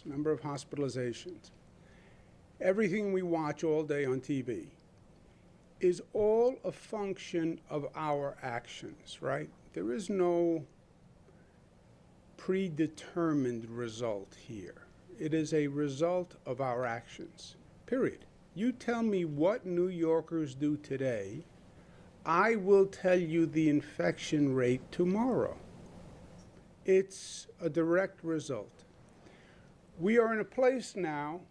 number of hospitalizations, everything we watch all day on TV is all a function of our actions, right? There is no predetermined result here. It is a result of our actions, period. You tell me what New Yorkers do today, I will tell you the infection rate tomorrow. It's a direct result. We are in a place now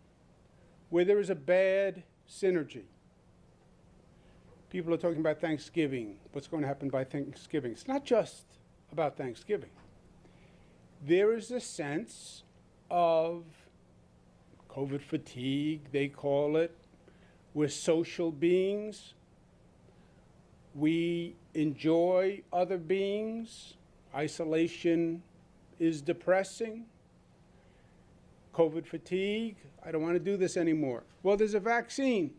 where there is a bad synergy. People are talking about Thanksgiving, what's going to happen by Thanksgiving. It's not just about Thanksgiving. There is a sense of COVID fatigue, they call it. We're social beings. We enjoy other beings. Isolation is depressing. COVID fatigue, I don't want to do this anymore. Well, there's a vaccine.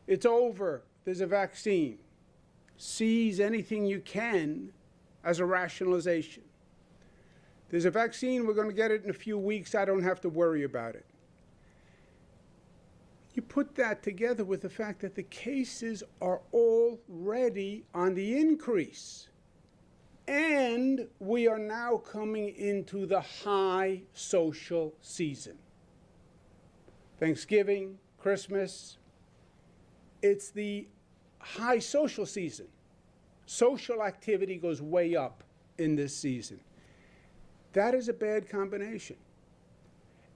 It's over. There's a vaccine. Seize anything you can as a rationalization. There's a vaccine, we're going to get it in a few weeks, I don't have to worry about it. You put that together with the fact that the cases are already on the increase. And we are now coming into the high social season. Thanksgiving, Christmas, it's the high social season. Social activity goes way up in this season. That is a bad combination.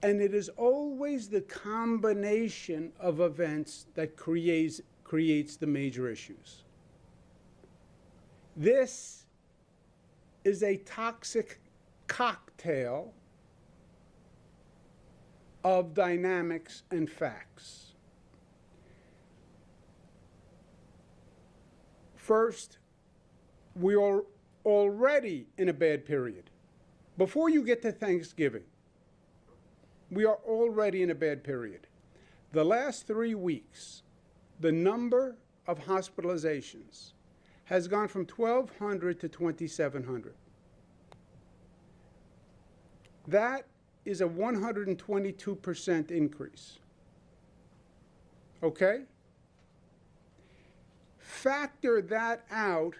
And it is always the combination of events that creates the major issues. This is a toxic cocktail of dynamics and facts. First, we are already in a bad period. Before you get to Thanksgiving, we are already in a bad period. The last 3 weeks, the number of hospitalizations has gone from 1,200 to 2,700. That is a 122% increase. Okay? Factor that out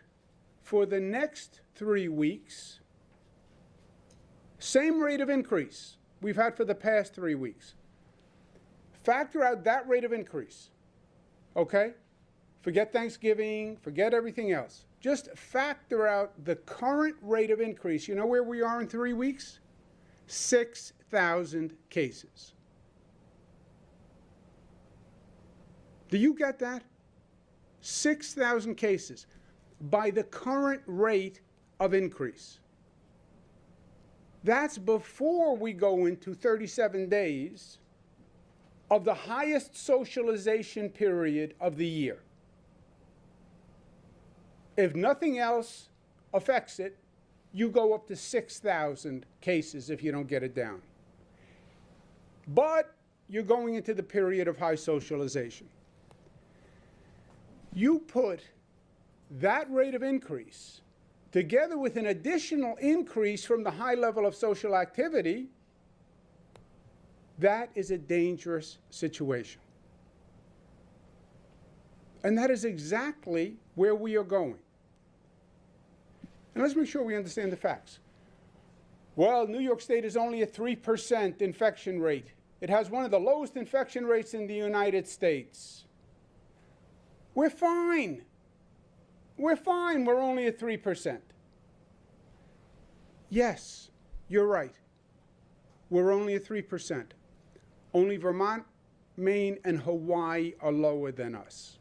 for the next 3 weeks. Same rate of increase we've had for the past 3 weeks. Factor out that rate of increase, okay? Forget Thanksgiving, forget everything else. Just factor out the current rate of increase. You know where we are in 3 weeks? 6,000 cases. Do you get that? 6,000 cases by the current rate of increase. That's before we go into 37 days of the highest socialization period of the year. If nothing else affects it, you go up to 6,000 cases if you don't get it down. But you're going into the period of high socialization. You put that rate of increase together with an additional increase from the high level of social activity, that is a dangerous situation. And that is exactly where we are going. And let's make sure we understand the facts. Well, New York State is only a 3% infection rate. It has one of the lowest infection rates in the United States. We're fine. We're fine. We're only at 3%. Yes, you're right. We're only at 3%. Only Vermont, Maine, and Hawaii are lower than us.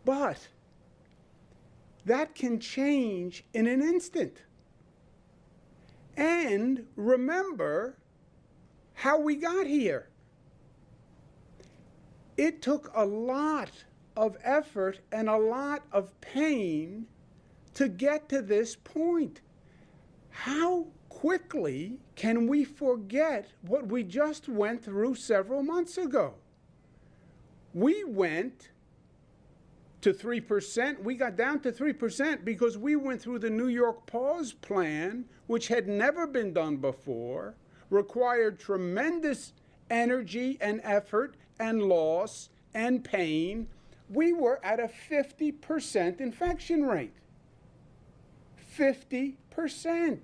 But that can change in an instant. And remember how we got here. It took a lot of effort and a lot of pain to get to this point. How quickly can we forget what we just went through several months ago? We went to 3%. We got down to 3% because we went through the New York Pause Plan, which had never been done before, required tremendous energy and effort and loss and pain, we were at a 50% infection rate. 50%.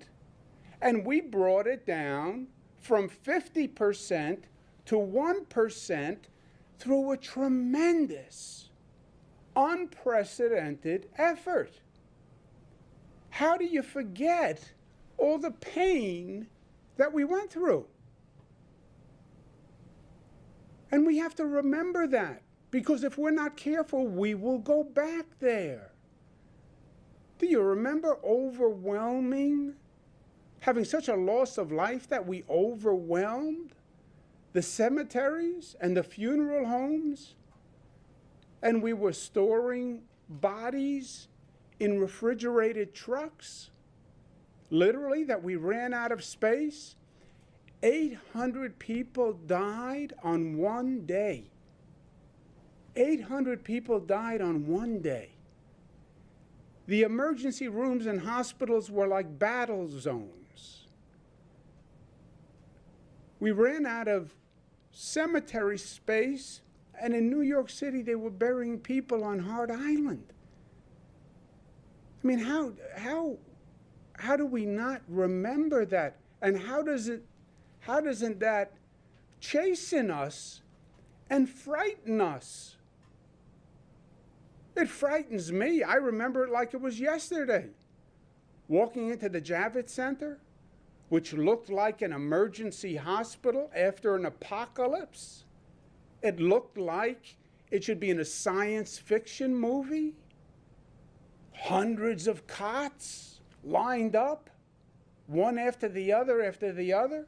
And we brought it down from 50% to 1% through a tremendous, unprecedented effort. How do you forget all the pain that we went through? And we have to remember that, because if we're not careful, we will go back there. Do you remember having such a loss of life that we overwhelmed the cemeteries and the funeral homes? And we were storing bodies in refrigerated trucks, literally, that we ran out of space. 800 people died on one day. 800 people died on one day. The emergency rooms in hospitals were like battle zones. We ran out of cemetery space, and in New York City they were burying people on Hart Island. I mean, how do we not remember that? And how doesn't that chasten us and frighten us? It frightens me. I remember it like it was yesterday. Walking into the Javits Center, which looked like an emergency hospital after an apocalypse. It looked like it should be in a science fiction movie. Hundreds of cots lined up, one after the other after the other.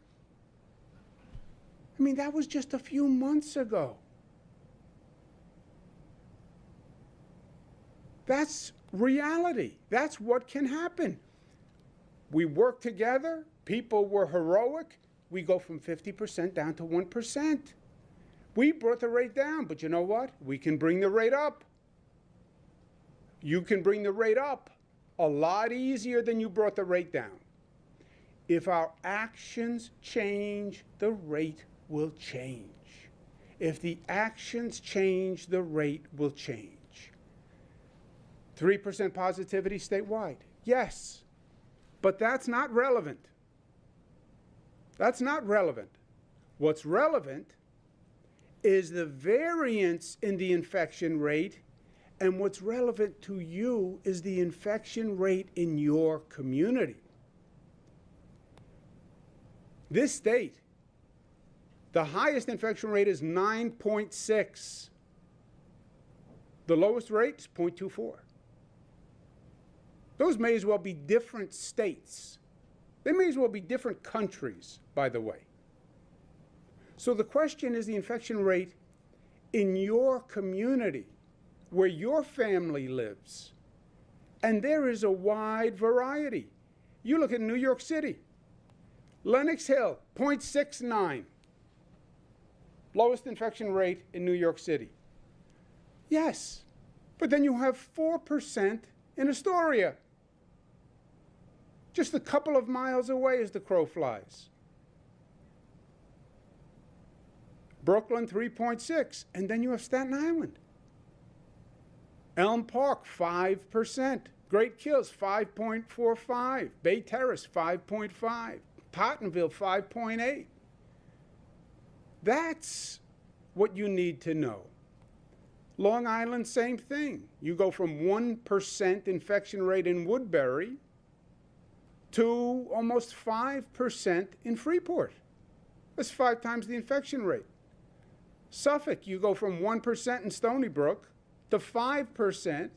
I mean, that was just a few months ago. That's reality. That's what can happen. We work together. People were heroic. We go from 50% down to 1%. We brought the rate down, but you know what? We can bring the rate up. You can bring the rate up a lot easier than you brought the rate down. If our actions change, the rate will change. If the actions change, the rate will change. 3% positivity statewide. Yes, but that's not relevant. That's not relevant. What's relevant is the variance in the infection rate, and what's relevant to you is the infection rate in your community. This state, the highest infection rate is 9.6. The lowest rate is 0.24. Those may as well be different states. They may as well be different countries, by the way. So the question is the infection rate in your community, where your family lives. And there is a wide variety. You look at New York City. Lenox Hill, 0.69. Lowest infection rate in New York City. Yes, but then you have 4% in Astoria. Just a couple of miles away as the crow flies. Brooklyn, 3.6. And then you have Staten Island. Elm Park, 5%. Great Kills, 5.45. Bay Terrace, 5.5. Pottenville, 5.8. That's what you need to know. Long Island, same thing. You go from 1% infection rate in Woodbury to almost 5% in Freeport. That's 5 times the infection rate. Suffolk, you go from 1% in Stony Brook to 5%,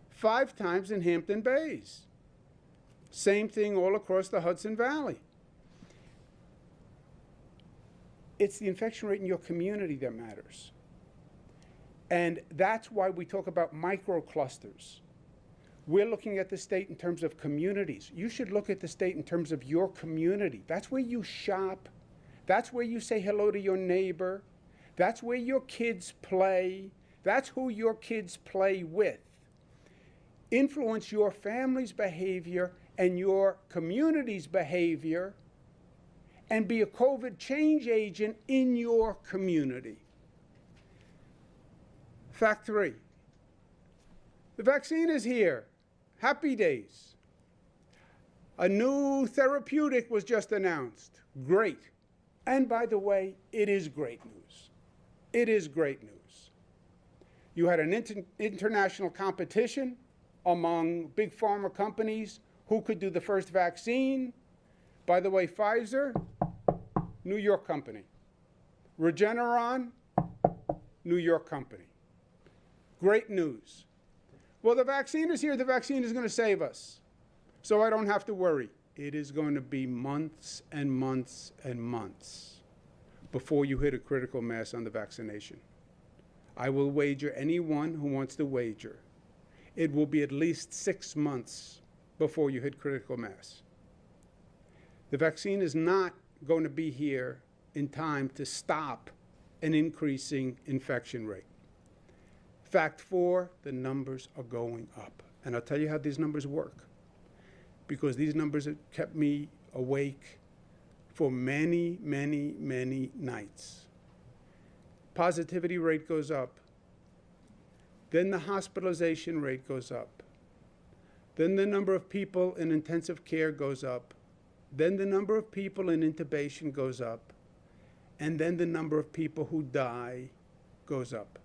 5 times in Hampton Bays. Same thing all across the Hudson Valley. It's the infection rate in your community that matters. And that's why we talk about microclusters. We're looking at the state in terms of communities. You should look at the state in terms of your community. That's where you shop. That's where you say hello to your neighbor. That's where your kids play. That's who your kids play with. Influence your family's behavior and your community's behavior, and be a COVID change agent in your community. Fact 3. The vaccine is here. Happy days. A new therapeutic was just announced. Great. And by the way, it is great news. It is great news. You had an international competition among big pharma companies who could do the first vaccine. By the way, Pfizer, New York company. Regeneron, New York company. Great news. Well, the vaccine is here. The vaccine is going to save us. So I don't have to worry. It is going to be months and months and months before you hit a critical mass on the vaccination. I will wager anyone who wants to wager. It will be at least 6 months before you hit critical mass. The vaccine is not going to be here in time to stop an increasing infection rate. Fact 4, the numbers are going up. And I'll tell you how these numbers work, because these numbers have kept me awake for many, many, many nights. Positivity rate goes up. Then the hospitalization rate goes up. Then the number of people in intensive care goes up. Then the number of people in intubation goes up. And then the number of people who die goes up.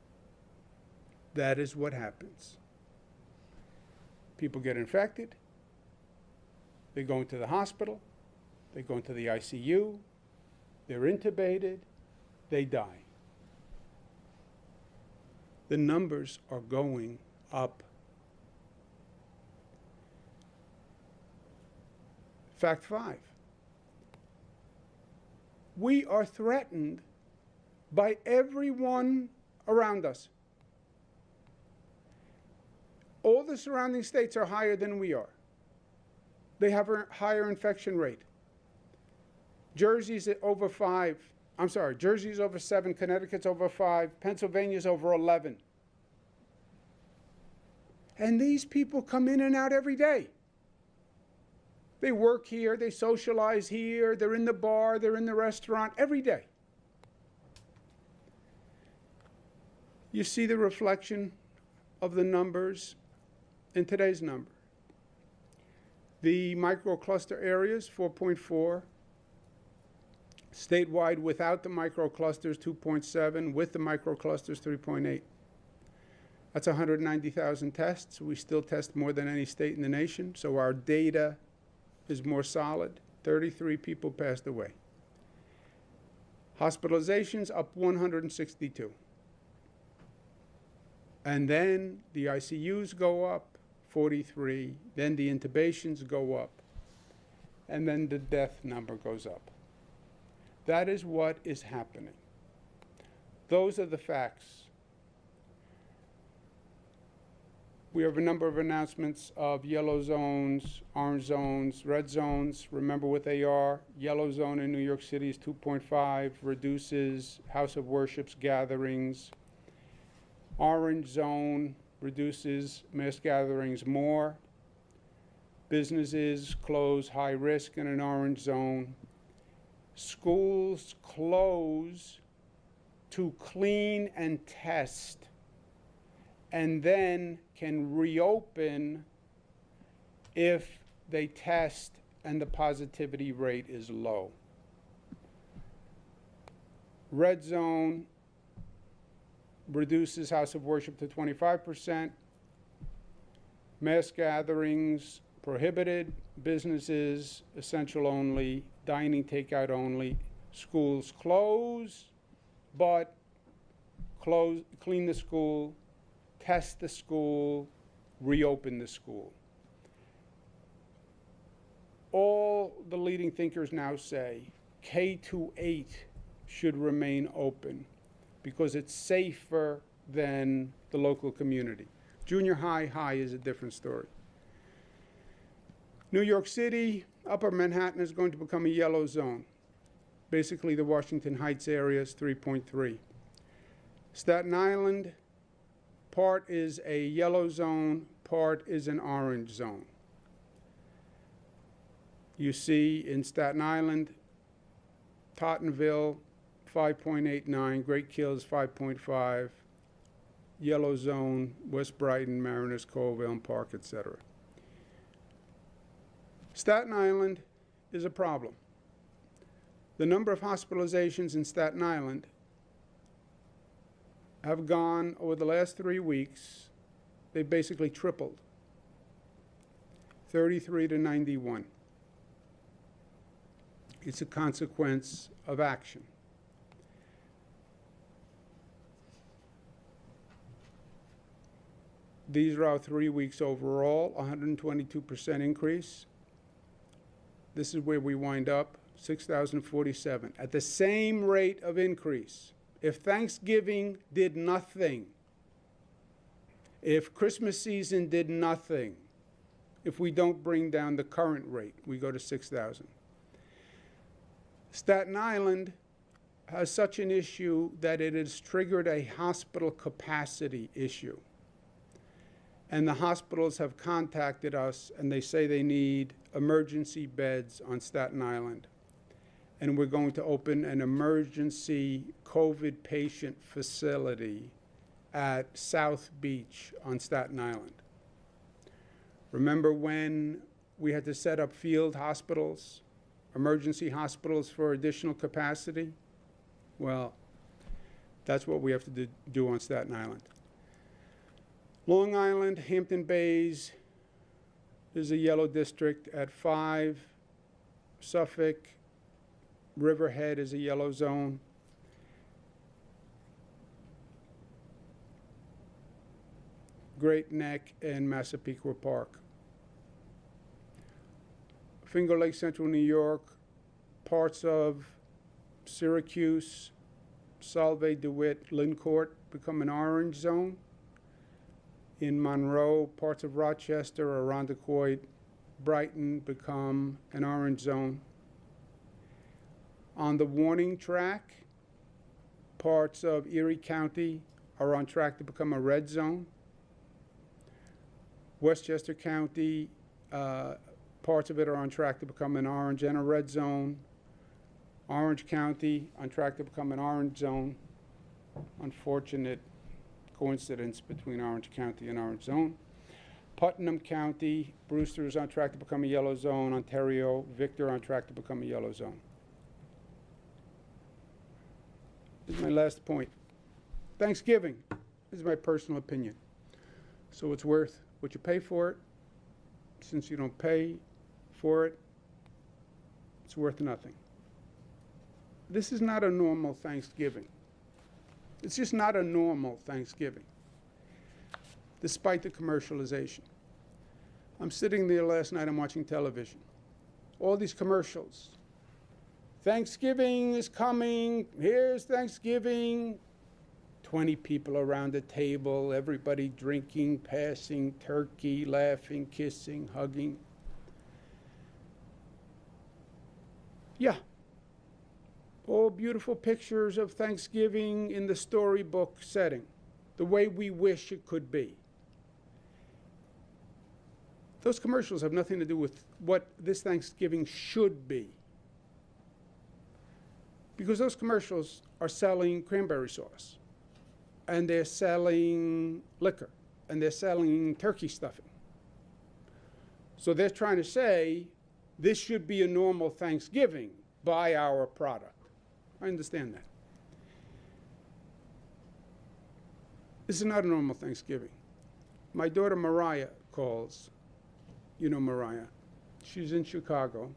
That is what happens. People get infected. They go into the hospital. They go into the ICU. They're intubated. They die. The numbers are going up. Fact 5. We are threatened by everyone around us. All the surrounding states are higher than we are. They have a higher infection rate. Jersey's over 5. I'm sorry, Jersey's over 7, Connecticut's over 5, Pennsylvania's over 11. And these people come in and out every day. They work here, they socialize here, they're in the bar, they're in the restaurant every day. You see the reflection of the numbers in today's number. The microcluster areas, 4.4. Statewide without the microclusters, 2.7. With the microclusters, 3.8. That's 190,000 tests. We still test more than any state in the nation, so our data is more solid. 33 people passed away. Hospitalizations up 162. And then the ICUs go up, 43. Then the intubations go up. And then the death number goes up. That is what is happening. Those are the facts. We have a number of announcements of yellow zones, orange zones, red zones. Remember what they are. Yellow zone in New York City is 2.5, reduces house of worships, gatherings. Orange zone reduces mass gatherings more. Businesses close high risk in an orange zone. Schools close to clean and test, and then can reopen if they test and the positivity rate is low. Red zone reduces house of worship to 25%. Mass gatherings prohibited. Businesses essential only. Dining takeout only. Schools close, but clean the school, test the school, reopen the school. All the leading thinkers now say K-8 should remain open because it's safer than the local community. Junior high is a different story. New York City, Upper Manhattan is going to become a yellow zone. Basically, the Washington Heights area is 3.3. Staten Island, part is a yellow zone, part is an orange zone. You see in Staten Island, Tottenville, 5.89, Great Kills, 5.5, Yellow Zone, West Brighton, Mariners Cove, Elm Park, etc. Staten Island is a problem. The number of hospitalizations in Staten Island have gone over the last 3 weeks, they've basically tripled, 33 to 91. It's a consequence of action. These are our 3 weeks overall, 122% increase. This is where we wind up, 6,047, at the same rate of increase. If Thanksgiving did nothing, if Christmas season did nothing, if we don't bring down the current rate, we go to 6,000. Staten Island has such an issue that it has triggered a hospital capacity issue. And the hospitals have contacted us and they say they need emergency beds on Staten Island. And we're going to open an emergency COVID patient facility at South Beach on Staten Island. Remember when we had to set up field hospitals, emergency hospitals for additional capacity? Well, that's what we have to do on Staten Island. Long Island, Hampton Bays is a yellow district at 5. Suffolk, Riverhead is a yellow zone. Great Neck and Massapequa Park. Finger Lake, Central New York, parts of Syracuse, Solvay, DeWitt, Lincourt become an orange zone. In Monroe, parts of Rochester, Irondequoit, Brighton become an orange zone. On the warning track, parts of Erie County are on track to become a red zone. Westchester County, parts of it are on track to become an orange and a red zone. Orange County on track to become an orange zone. Unfortunate coincidence between Orange County and Orange Zone. Putnam County, Brewster is on track to become a yellow zone. Ontario, Victor on track to become a yellow zone. This is my last point. Thanksgiving, this is my personal opinion. So it's worth what you pay for it. Since you don't pay for it, it's worth nothing. This is not a normal Thanksgiving. It's just not a normal Thanksgiving, despite the commercialization. I'm sitting there last night, I'm watching television. All these commercials. Thanksgiving is coming, here's Thanksgiving. 20 people around the table, everybody drinking, passing turkey, laughing, kissing, hugging. Yeah. All beautiful pictures of Thanksgiving in the storybook setting, the way we wish it could be. Those commercials have nothing to do with what this Thanksgiving should be. Because those commercials are selling cranberry sauce, and they're selling liquor, and they're selling turkey stuffing. So they're trying to say, this should be a normal Thanksgiving, buy our product. I understand that. This is not a normal Thanksgiving. My daughter Mariah calls. You know Mariah. She's in Chicago.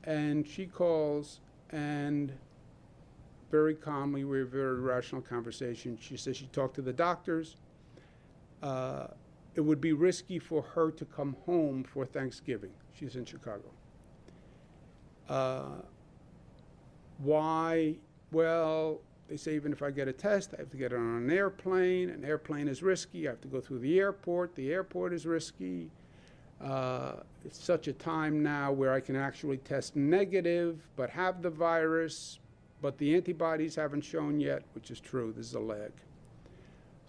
And she calls and very calmly, we have a very rational conversation. She says she talked to the doctors. It would be risky for her to come home for Thanksgiving. She's in Chicago. Why? Well, they say even if I get a test, I have to get it on an airplane. An airplane is risky. I have to go through the airport. The airport is risky. It's such a time now where I can actually test negative, but have the virus, but the antibodies haven't shown yet, which is true. This is a lag.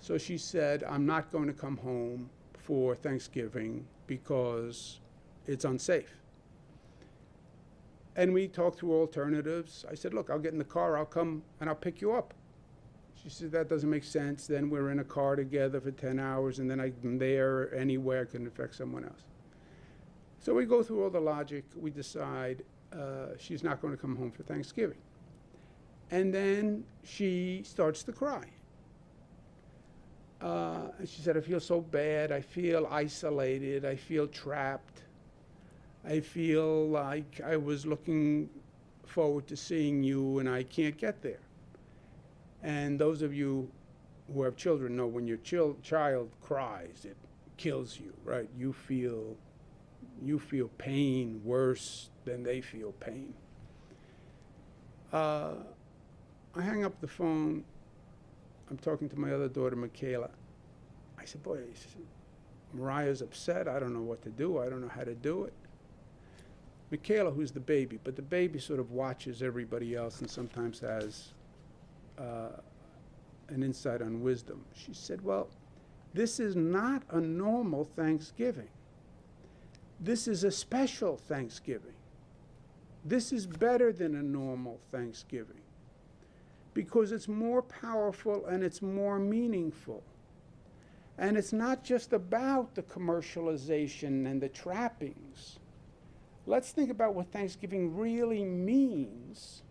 So she said, I'm not going to come home for Thanksgiving because it's unsafe. And we talked through alternatives. I said, look, I'll get in the car, I'll come and I'll pick you up. She said, that doesn't make sense. Then we're in a car together for 10 hours, and then I'm there anywhere, I can affect someone else. So we go through all the logic. We decide she's not going to come home for Thanksgiving. And then she starts to cry. And she said, I feel so bad. I feel isolated. I feel trapped. I feel like I was looking forward to seeing you, and I can't get there. And those of you who have children know when your child cries, it kills you, right? You feel pain worse than they feel pain. I hang up the phone. I'm talking to my other daughter, Michaela. I said, boy, Mariah's upset. I don't know what to do. I don't know how to do it. Michaela, who's the baby, but the baby sort of watches everybody else and sometimes has an insight on wisdom. She said, well, this is not a normal Thanksgiving. This is a special Thanksgiving. This is better than a normal Thanksgiving because it's more powerful and it's more meaningful. And it's not just about the commercialization and the trappings. Let's think about what Thanksgiving really means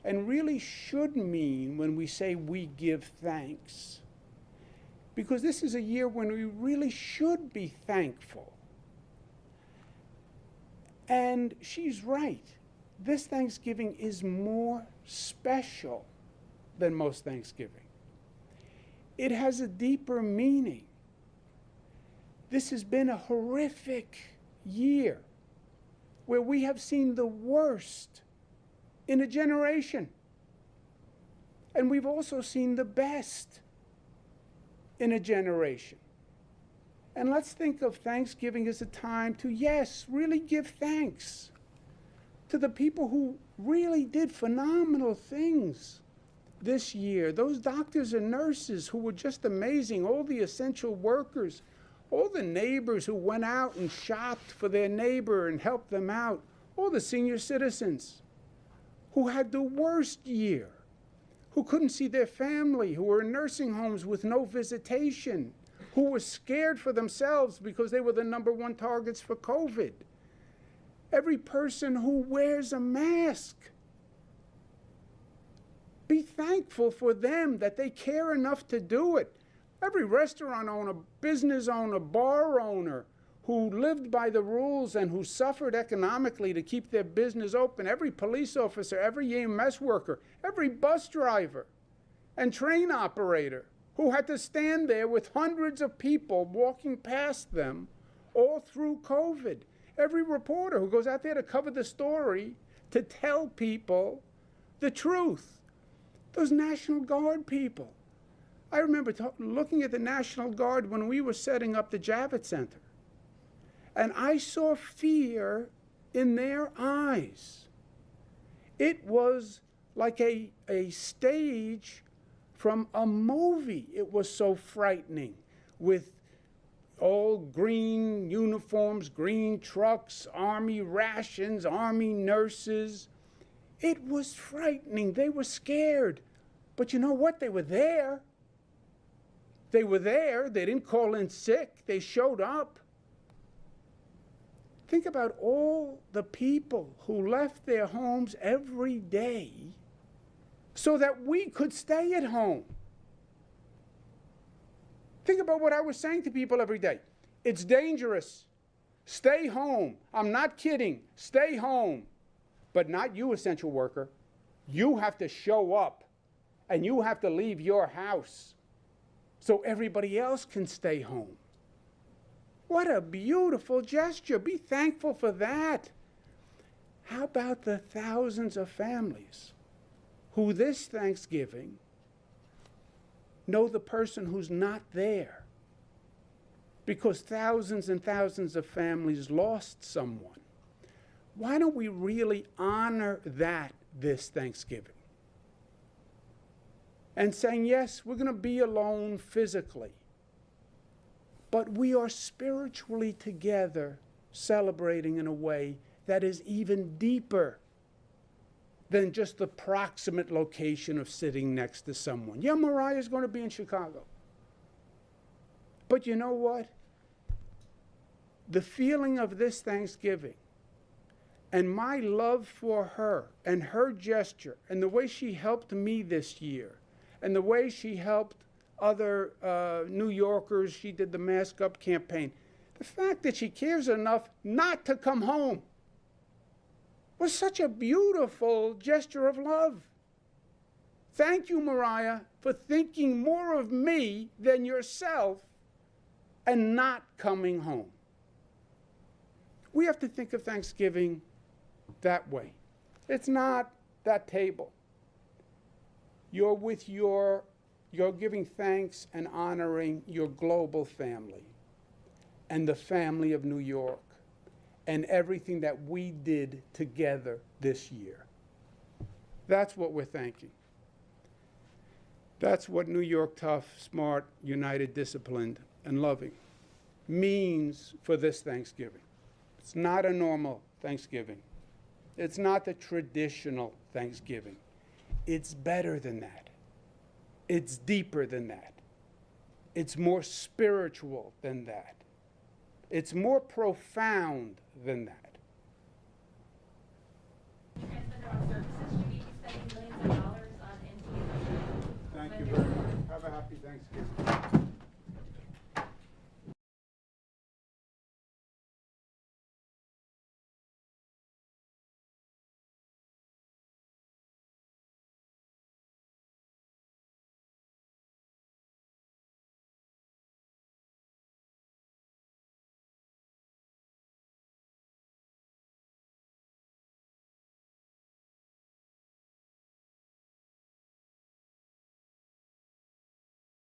and really should mean when we say we give thanks. Because this is a year when we really should be thankful. And she's right. This Thanksgiving is more special than most Thanksgiving. It has a deeper meaning. This has been a horrific year where we have seen the worst in a generation. And we've also seen the best in a generation. And let's think of Thanksgiving as a time to, yes, really give thanks to the people who really did phenomenal things this year. Those doctors and nurses who were just amazing, all the essential workers, all the neighbors who went out and shopped for their neighbor and helped them out, all the senior citizens who had the worst year, who couldn't see their family, who were in nursing homes with no visitation, who were scared for themselves because they were the #1 targets for COVID. Every person who wears a mask. Be thankful for them that they care enough to do it. Every restaurant owner, business owner, bar owner who lived by the rules and who suffered economically to keep their business open, every police officer, every EMS worker, every bus driver and train operator who had to stand there with hundreds of people walking past them all through COVID. Every reporter who goes out there to cover the story, to tell people the truth. Those National Guard people. I remember looking at the National Guard when we were setting up the Javits Center. And I saw fear in their eyes. It was like a stage from a movie. It was so frightening, with all green uniforms, green trucks, Army rations, Army nurses. It was frightening. They were scared. But you know what? They were there. They were there. They didn't call in sick. They showed up. Think about all the people who left their homes every day so that we could stay at home. Think about what I was saying to people every day. It's dangerous. Stay home. I'm not kidding. Stay home. But not you, essential worker. You have to show up, and you have to leave your house so everybody else can stay home. What a beautiful gesture. Be thankful for that. How about the thousands of families who this Thanksgiving know the person who's not there? Because thousands and thousands of families lost someone. Why don't we really honor that this Thanksgiving? And saying, yes, we're going to be alone physically, but we are spiritually together, celebrating in a way that is even deeper than just the proximate location of sitting next to someone. Yeah, Mariah's going to be in Chicago. But you know what? The feeling of this Thanksgiving and my love for her and her gesture and the way she helped me this year and the way she helped other New Yorkers, she did the Mask Up campaign. The fact that she cares enough not to come home was such a beautiful gesture of love. Thank you, Mariah, for thinking more of me than yourself and not coming home. We have to think of Thanksgiving that way. It's not that table. You're giving thanks and honoring your global family and the family of New York and everything that we did together this year. That's what we're thanking. That's what New York tough, smart, united, disciplined, and loving means for this Thanksgiving. It's not a normal Thanksgiving. It's not the traditional Thanksgiving. It's better than that. It's deeper than that. It's more spiritual than that. It's more profound than that. Thank you very much. Have a happy Thanksgiving.